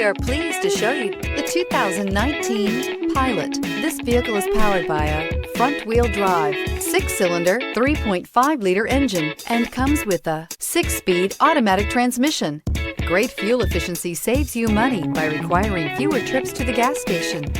are pleased to show you the 2019 Pilot. This vehicle is powered by a front-wheel drive, 6-cylinder, 3.5-liter engine, and comes with a 6-speed automatic transmission. Great fuel efficiency saves you money by requiring fewer trips to the gas station.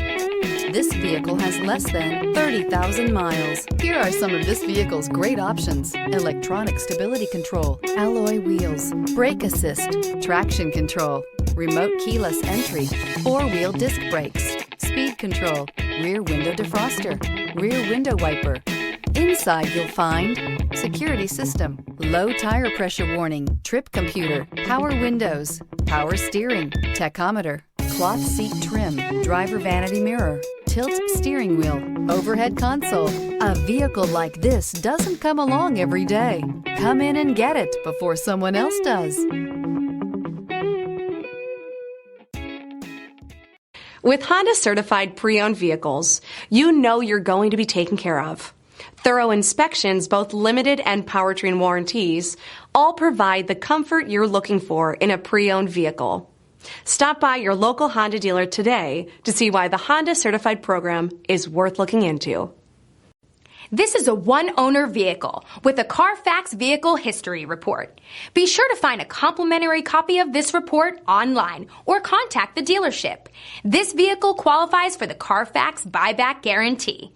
This vehicle has less than 30,000 miles. Here are some of this vehicle's great options: electronic stability control, alloy wheels, brake assist, traction control, remote keyless entry, 4-wheel disc brakes, speed control, rear window defroster, rear window wiper. Inside you'll find security system, low tire pressure warning, trip computer, power windows, power steering, tachometer, cloth seat trim, driver vanity mirror, tilt steering wheel, overhead console. A vehicle like this doesn't come along every day. Come in and get it before someone else does. With Honda certified pre-owned vehicles, you know you're going to be taken care of. Thorough inspections, both limited and powertrain warranties, all provide the comfort you're looking for in a pre-owned vehicle. Stop by your local Honda dealer today to see why the Honda certified program is worth looking into. This is a one-owner vehicle with a CARFAX Vehicle History Report. Be sure to find a complimentary copy of this report online or contact the dealership. This vehicle qualifies for the CARFAX Buyback Guarantee.